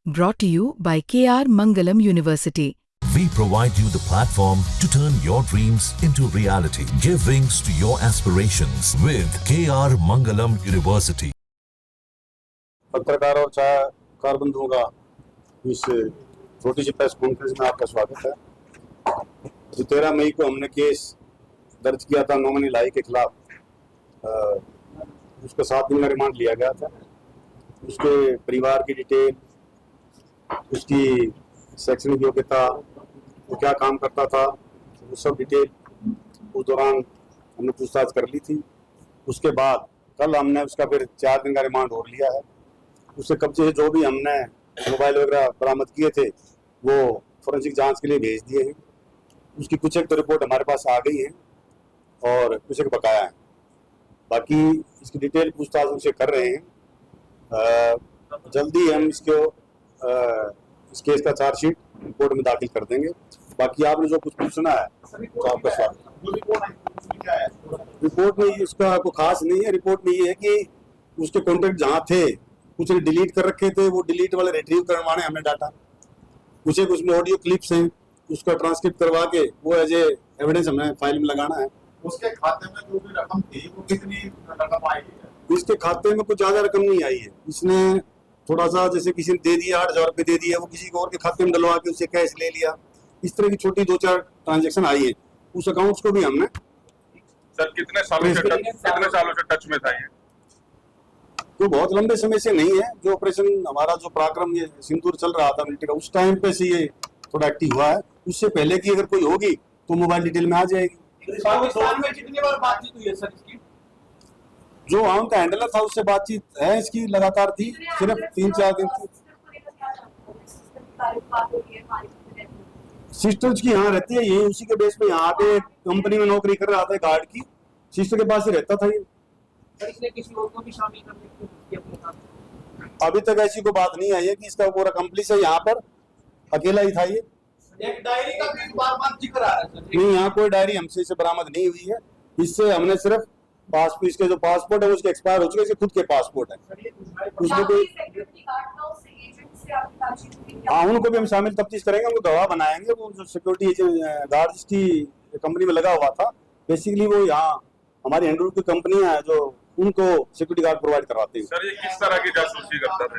Brought to you by KR Mangalam University. We provide you the platform to turn your dreams into reality. Give wings to your aspirations with KR Mangalam University. पत्रकार और छायाकार बंधुओं का इस छोटी सी press conference में आपका स्वागत है। जो 13 मई को हमने केस दर्ज किया था नॉमिनी लाई के खिलाफ, उसका 7 दिन का रिमांड लिया गया था। उसके परिवार की डिटेल, उसकी शैक्षणिक योग्यता, वो क्या काम करता था, वो सब डिटेल उस दौरान हमने पूछताछ कर ली थी। उसके बाद कल हमने उसका फिर 4 दिन का रिमांड और लिया है। उससे कब्जे से जो भी हमने मोबाइल वगैरह बरामद किए थे वो फोरेंसिक जांच के लिए भेज दिए हैं। उसकी कुछ एक तो रिपोर्ट हमारे पास आ गई है और कुछ एक बकाया है। बाकी इसकी डिटेल पूछताछ उनसे कर रहे हैं। जल्दी हम इस केस का चार्जशीट कोर्ट में दाखिल कर देंगे। बाकी आपने जो कुछ पूछना है तो आपका स्वागत। रिपोर्ट में उसका कोई खास नहीं है। रिपोर्ट में ये है कि उसके कॉन्टेक्ट जहाँ थे कुछ ने डिलीट कर रखे थे, वो डिलीट वाले रिट्रीव करवाने हमने डाटा। कुछ एक उसमें ऑडियो क्लिप्स हैं, उसका ट्रांसक्रिप्ट करवा के वो एज ए एविडेंस हमें फाइल में लगाना है। उसके खाते में जो भी रकम थी वो कितनी रकम आई है? इसके खाते में कुछ ज्यादा रकम नहीं आई है। इसने थोड़ा सा जैसे किसी ने दे दिया, 8,000 रुपये दे दिया, वो किसी को और के खाते में डलवा के उससे कैश ले लिया। इस तरह की छोटी 2-4 ट्रांजेक्शन आई है। उस अकाउंट्स को भी हमने सर कितने सालों से टच में था ये? तो बहुत लंबे समय से नहीं है। जो ऑपरेशन हमारा जो पराक्रम ये सिंदूर चल रहा था मिलिट्री का, उस टाइम पे से ये थोड़ा एक्टिव हुआ है। उससे पहले की अगर कोई होगी तो मोबाइल डिटेल में आ जाएगी। पाकिस्तान में कितनी बार बातचीत हुई है सर इसकी? जो वहाँ का हैंडलर था उससे बातचीत है इसकी लगातार थी, सिर्फ 3-4 दिन थी। सिस्टर्स की यहाँ रहती है, ये उसी के बेस पे यहाँ पे कंपनी में नौकरी कर रहा था गार्ड की। सिस्टर के पास ही रहता था ये। इसने किसी और को भी शामिल करने की अपने साथ? अभी तक ऐसी कोई बात नहीं आई है कि इसका पूरा कंप्लीट है। यहाँ पर अकेला ही था ये। एक डायरी का भी बार-बार जिक्र आ रहा है सर। नहीं, यहाँ कोई डायरी हमसे से बरामद नहीं हुई है। इससे हमने सिर्फ पासपोर्ट, इसके जो पासपोर्ट है उसके एक्सपायर हो चुके, इसके खुद के पासपोर्ट है। उसमें कोई हाँ, उनको भी हम शामिल तफ्तीश करेंगे, उनको गवाह बनाएंगे। वो जो सिक्योरिटी गार्ड जिसकी कंपनी में लगा हुआ था, बेसिकली वो यहाँ हमारी हैंडल की कंपनियां हैं जो उनको सिक्योरिटी गार्ड प्रोवाइड करवाते हैं। सर ये किस तरह की जासूसी करता था?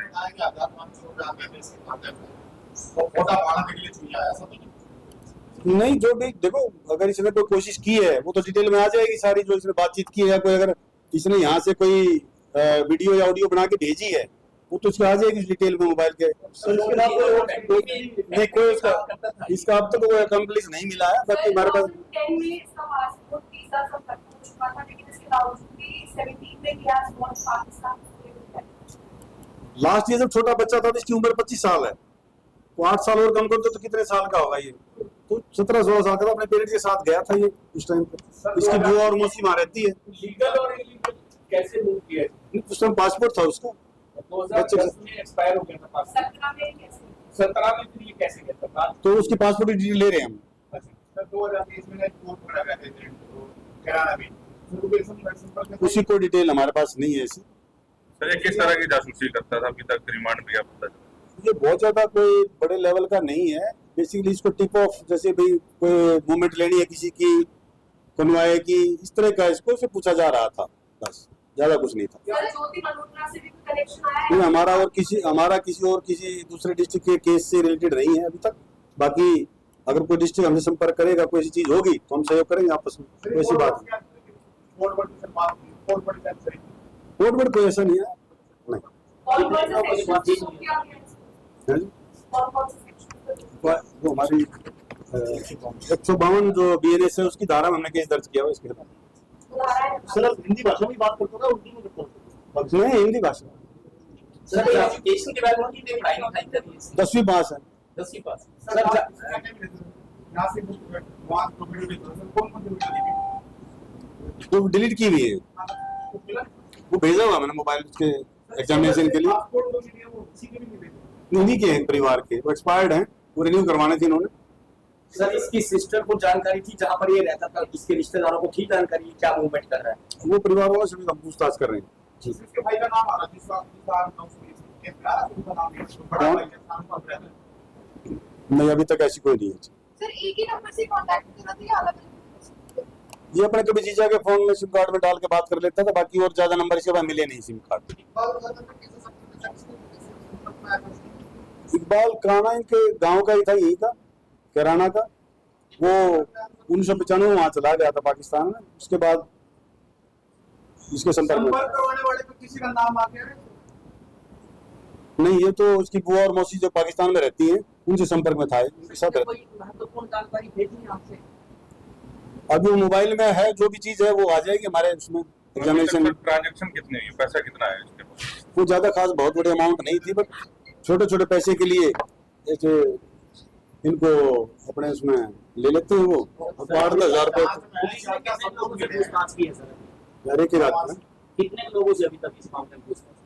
नहीं, जो भी देखो, अगर इसने कोई कोशिश की है वो तो डिटेल में आ जाएगी सारी। जो इसने बातचीत की है, कोई अगर इसने यहाँ से कोई वीडियो या ऑडियो बना के भेजी है वो तो उसकी आ जाएगी उस डिटेल में मोबाइल के। नहीं, कोई इसका अब तक कोई कंप्लीट नहीं मिला है। बाकी हमारे पास लास्ट ईयर जब छोटा बच्चा था तो इसकी उम्र 25 साल है। तो 8 साल और कम कर दो तो कितने साल का होगा ये? तो 17-16 साल का था। अपने पेरेंट्स के साथ गया था ये उस टाइम पे। इसकी बुआ और मौसी वहाँ रहती है। लीगल और इलीगल कैसे मूव किया? उस टाइम पासपोर्ट था उसका, 2010 में एक्सपायर हो गया था पासपोर्ट। 17 में फिर ये कैसे गया था? तो उसकी पासपोर्ट की डिटेल ले रहे हैं हम। सर 2023 में कोर्ट पड़ा गया था कराना भी। उसी को डिटेल हमारे पास नहीं है ऐसी। सर ये किस तरह की जासूसी करता था? अभी तक रिमांड भी आप बता। ये बहुत ज्यादा कोई बड़े लेवल का नहीं है। बेसिकली इसको टिप ऑफ, जैसे भी कोई मूवमेंट लेनी है किसी की, कन्वाय की, इस तरह का इसको से पूछा जा रहा था, बस ज्यादा कुछ नहीं था। नहीं, हमारा किसी दूसरे डिस्ट्रिक्ट के केस से रिलेटेड नहीं है अभी तक। बाकी अगर कोई डिस्ट्रिक्ट हमसे संपर्क करेगा, कोई ऐसी चीज होगी तो हम सहयोग करेंगे आपस में। ऐसी बात कोर्ट बट कोई ऐसा नहीं है। वो हमारी 152 जो BNS है उसकी धारा में हमने केस दर्ज किया हुआ इसके खिलाफ। सर हिंदी भाषा में बात करते हो ना, उर्दू में करते हो? नहीं, हिंदी भाषा। सर एजुकेशन के बारे में कितनी पढ़ाई लिखाई करी है? 10वीं पास है। 10वीं पास। सर यहाँ से वहाँ तो वीडियो भी कौन-कौन सी वीडियो वो डिलीट की हुई है, वो भेजा हुआ मैंने मोबाइल के एग्जामिनेशन के लिए। पासपोर्ट जो मिले वो किसी के भी नहीं मिले। नहीं के हैं, परिवार के, वो एक्सपायर्ड हैं, वो रिन्यू करवाने थे इन्होंने। सर इसकी सिस्टर को जानकारी थी जहाँ पर ये रहता था, इसके रिश्तेदारों को थी जानकारी क्या मूवमेंट कर रहा है? वो परिवार वालों से भी हम पूछताछ कर रहे हैं। इसके भाई का नाम आ रहा है, जिसका नाम नहीं, अभी तक ऐसी कोई नहीं है। सर एक ही नंबर से कांटेक्ट करना था या अलग अलग? ये अपने कभी जीजा के फोन में सिम कार्ड में डाल के बात कर लेता था, बाकी और ज्यादा नंबर इसके बाद मिले नहीं सिम कार्ड। इकबाल काना इनके गांव का ही था, यही का कैराना का। वो 1995 में वहां चला गया था पाकिस्तान में, उसके बाद इसके संपर्क में संपर्क करवाने वाले पे किसी का नाम आ गया है? नहीं, ये तो उसकी बुआ और मौसी जो पाकिस्तान में रहती हैं उनसे संपर्क में था, उनके साथ रहता। कोई महत्वपूर्ण जानकारी भेजनी है आपसे? अभी वो मोबाइल में है, जो भी चीज है वो आ जाएगी हमारे उसमें एग्जामिनेशन। ट्रांजैक्शन कितने हुई, पैसा कितना है इसके पास? वो ज्यादा खास बहुत बड़ी अमाउंट नहीं थी, बट छोटे छोटे पैसे के लिए जैसे इनको अपने उसमें ले लेते हैं वो 8,000 रुपए पूछताछ की है सर? घर की रात में। कितने लोगों से अभी तक इस मामले में पूछताछ?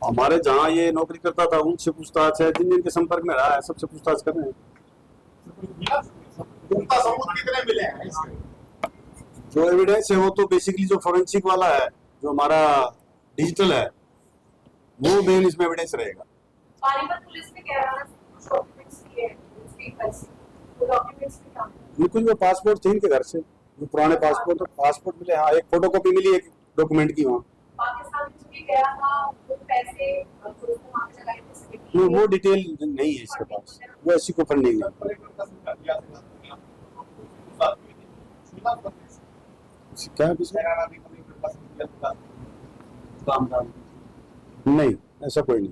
हमारे जहाँ ये नौकरी करता था उनसे पूछताछ है, जिन जिनके संपर्क में रहा है सबसे पूछताछ कर रहे हैं। पुख्ता सबूत कितने मिले हैं इसके? जो एविडेंस है वो तो बेसिकली जो फोरेंसिक वाला है, जो हमारा डिजिटल है, वो मेन इसमें एविडेंस रहेगा। पानीपत पुलिस ने कैराना से कुछ डॉक्यूमेंट्स लिए हैं, उसके पैसे, वो डॉक्यूमेंट्स के काम ये कुछ वो पासपोर्ट थे इनके घर से, जो पुराने पासपोर्ट मिले। हाँ, एक फोटोकॉपी मिली एक डॉक्यूमेंट की वहाँ। पाकिस्तान में जो भी गया था वो पैसे पुलिस ने वहाँ पे लगाए थे। वो डिटेल नहीं है इसके पास, वो ऐसी को फंडिंग है। क्या है इसमें? नहीं, ऐसा कोई नहीं।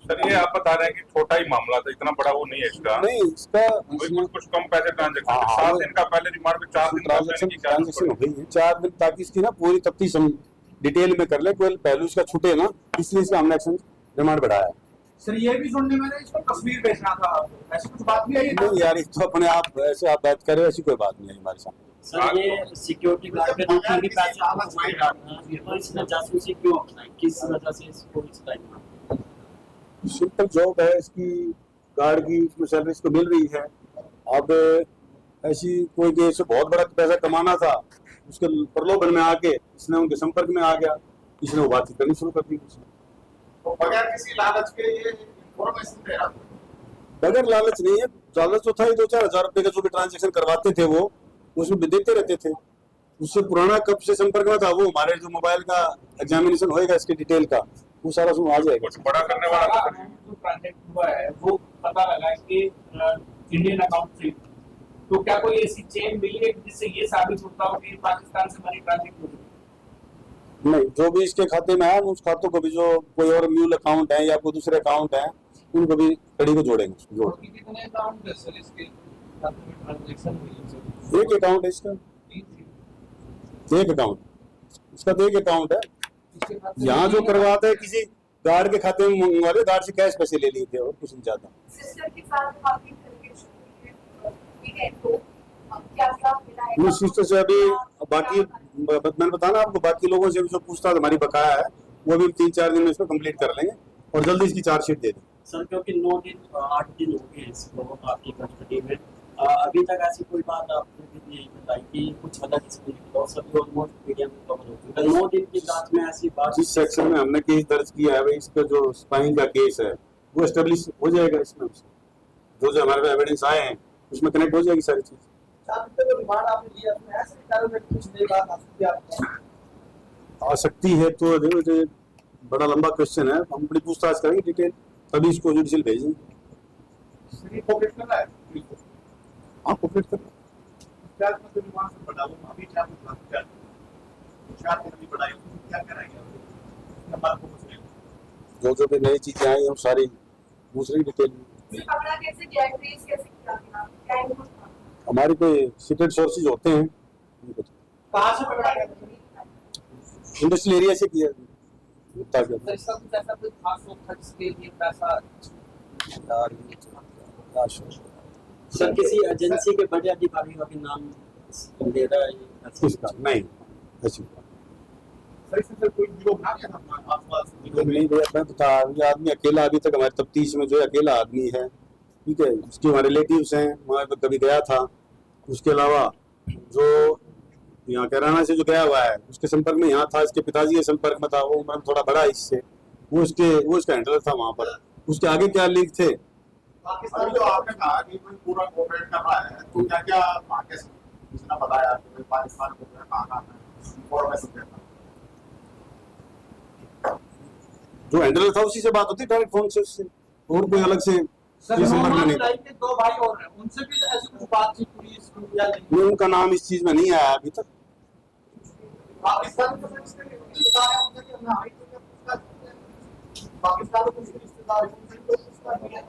सर ये आप बता रहे हैं कि छोटा ही मामला था, इतना बड़ा वो नहीं है इसका। नहीं, इसका कुछ कम पैसे ट्रांजैक्शन, हाँ, 7 दिन का पहले रिमांड पे 4 दिन ट्रांजेक्शन हो गई है, 4 दिन, ताकि इसकी ना पूरी तफ्तीश हम डिटेल में कर ले, कोई पहलू इसका छूटे ना, इसलिए इसका हमने एक्शन रिमांड बढ़ाया है। सर ये भी सुनने में इसको कश्मीर भेजना था, ऐसी कुछ बात भी आई है? नहीं यार, तो अपने आप ऐसे आप बात करें, ऐसी कोई बात नहीं है हमारे सामने। सर ये सिक्योरिटी गार्ड के रूप में भी पैसे आपको कमाई डालना है, तो इसने जासूसी क्यों अपनाई, किस वजह से इसको इस टाइम? सिंपल जॉब है इसकी, गार्ड की, उसमें सैलरी इसको मिल रही है। अब ऐसी कोई कि इससे बहुत बड़ा पैसा कमाना था, उसके प्रलोभन में आके इसने उनके संपर्क में आ गया, इसने वो बातचीत करनी शुरू कर दी। तो बगैर किसी लालच के ये इंफॉर्मेशन दे रहा था? बगैर लालच नहीं है, लालच तो था ही। 2-4 हजार रुपए का जो भी ट्रांजेक्शन करवाते थे वो उसमें भी देते रहते थे। उससे पुराना कब से संपर्क में था, वो हमारे जो मोबाइल का एग्जामिनेशन होएगा इसके डिटेल का, वो सारा उसमें आ जाएगा। कुछ बड़ा करने वाला था। जो ट्रांजैक्ट हुआ है वो पता लगा है कि इंडियन अकाउंट से, तो क्या कोई ऐसी चेन मिली है जिससे ये साबित होता हो कि पाकिस्तान से मनी ट्रांजैक्ट हो रही है? नहीं, जो भी इसके खाते में है उस खातों को भी, जो कोई और म्यूल अकाउंट है या कोई दूसरे अकाउंट है, उनको भी कड़ी को जोड़ेंगे। कितने अकाउंट है सर इसके ट्रांजैक्शन हुई है? एक अकाउंट है इसका, एक अकाउंट इसका तो एक अकाउंट है। यहाँ जो करवाते हैं किसी गार्ड के खाते में मंगवा ले, गार्ड से कैश पैसे ले लिए थे और कुछ नहीं ज्यादा। सिस्टर के साथ काफी कम्युनिकेशन हुई है, ठीक है, तो क्या क्या मिला है? उस सिस्टर से अभी बाकी मैंने बताना आपको, बाकी लोगों से भी जो पूछताछ हमारी बकाया है वो भी 3-4 दिन में इसको कंप्लीट कर लेंगे और जल्दी इसकी चार्जशीट दे देंगे। सर क्योंकि 9 दिन 8 दिन हो गए इसको आपकी कस्टडी में, अभी तक ऐसी कोई बात आपने भी नहीं बताई कि कुछ अलग इसमें और सभी ऑलमोस्ट मीडिया में कवर हो चुका है। 9 दिन की जांच में ऐसी बात, जिस सेक्शन में हमने केस दर्ज किया है भाई, इसका जो स्पाइंग का केस है वो एस्टेब्लिश हो जाएगा। इसमें जो जो हमारे एविडेंस आए हैं उसमें कनेक्ट हो जाएगी सारी चीज। आ सकती है तो देखो, बड़ा लंबा क्वेश्चन है, हम बड़ी पूछताछ करेंगे डिटेल, तभी इसको जुडिशियल भेजेंगे। पॉकेट कर रहा है? हाँ, पॉकेट कर क्या मतलब वहां से बढ़ा लो, अभी क्या मतलब क्या नहीं बढ़ाई, क्या कराएंगे नंबर को पूछ ले। जो भी नई चीजें आई हम सारी दूसरी डिटेल पकड़ा कैसे किया, ट्रेस कैसे किया गया, क्या इनपुट था? हमारी कोई सीक्रेट सोर्सेज होते हैं, कहां से पकड़ा गया? इंडस्ट्रियल एरिया से किया सर इसका कुछ ऐसा कोई खास सोच था जिसके लिए पैसा? सर किसी एजेंसी के बड़े अधिकारियों का भी नाम ले रहा है इसका? नहीं, ऐसी सर इससे कोई गिरोह बना क्या था आसपास? नहीं भैया, मैं बता, ये आदमी अकेला अभी तक हमारी तफ्तीश में जो अकेला आदमी है, ठीक है, उसके हमारे रिलेटिव्स हैं, वहाँ पे कभी गया था। उसके अलावा जो यहाँ कैराना से जो गया हुआ है उसके संपर्क में यहाँ था, इसके पिताजी के संपर्क में था, वो उम्र में थोड़ा बड़ा है इससे, वो इसका हैंडलर था वहाँ पर। उसके आगे क्या लिंक थे पाकिस्तान जो आपने कहा कि कोई पूरा कोऑपरेट कर रहा है, तो क्या क्या आगे से किसी ने बताया कि भाई पाकिस्तान को कहाँ इन्फॉर्मेशन देता जो हैंडलर था उसी से बात होती डायरेक्ट फोन से उससे, और कोई अलग से किसी नंबर में नहीं। के 2 भाई और हैं, उनसे भी ऐसी कुछ बातचीत हुई इसकी या नहीं? नहीं, उनका नाम इस चीज में नहीं आया अभी तक। पाकिस्तान को इसके रिश्तेदार हैं, उनसे हमने हाई कोर्ट में पूछताछ की है। पाकिस्तान को इसके रिश्तेदार हैं, उनसे कोई पूछताछ नहीं है।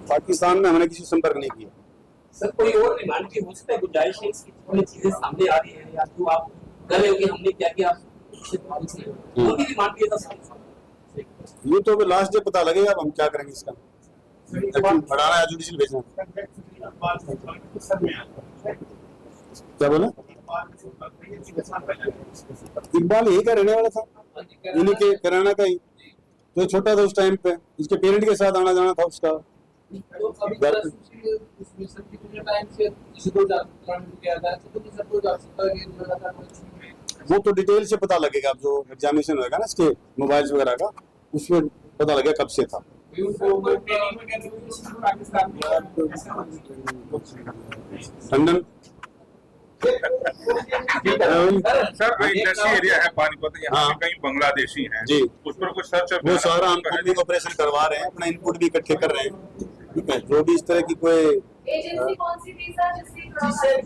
पाकिस्तान में हमने किसी से संपर्क नहीं किया। सर कोई और रिमांड की हो सकता है, गुंजाइश है इसकी, थोड़ी चीजें सामने आ रही है या जो आप कर रहे हो कि हमने क्या किया वो भी रिमांड किया था सामने। ये तो लास्ट डे पता लगेगा, अब हम क्या करेंगे इसका, बढ़ाना है जुडिशियल भेजना। क्या बोला? इकबाल यही का रहने वाला था, इन्हीं के कराना का ही, तो छोटा था उस टाइम पे, इसके पेरेंट के साथ आना जाना था उसका। तो अभी तक इस मिशन की कितने टाइम से इसे 2013 में किया था, तो किस को जा सकता है कि 2013 में वो तो डिटेल से पता लगेगा, अब जो एग्जामिनेशन होगा ना इसके मोबाइल वगैरह का, उसमें पता लगेगा कब से था। लंदन सर इंडस्ट्री एरिया है पानीपत, यहाँ हाँ। पे कहीं बांग्लादेशी हैं जी। उस पर कुछ सर्च वो सारा हम कॉम्बिंग ऑपरेशन करवा रहे हैं, अपना इनपुट भी इकट्ठे कर रहे हैं, ठीक है। जो भी इस तरह की कोई एजेंसी कौन सी थी सर जिससे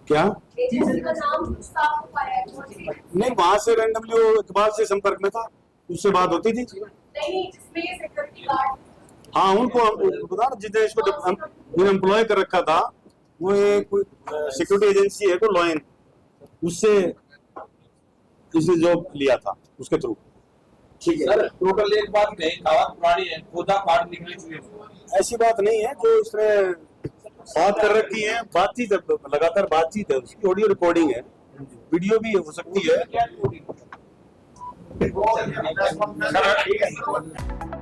क्या एजेंसी का नाम कुछ साफ हो पाया है? कौन सी? नहीं, वहां से रैंडमली वो इकबाल से संपर्क में था, उससे बात होती थी। नहीं जिसमें ये सिक्योरिटी गार्ड हाँ, उनको हम बता रहे, जिसने इसको एम्प्लॉय कर रखा था, वो एक सिक्योरिटी एजेंसी है तो लॉयन, उससे इसने जॉब लिया था उसके थ्रू। ठीक है सर टोटल एक बात नहीं, कहावत पुरानी है, खोदा काट निकली हुई। ऐसी बात नहीं है, जो इसने बात कर रखी है, बातचीत लगातार बातचीत है, उसकी ऑडियो रिकॉर्डिंग है, वीडियो भी हो सकती है। वो ठीक है।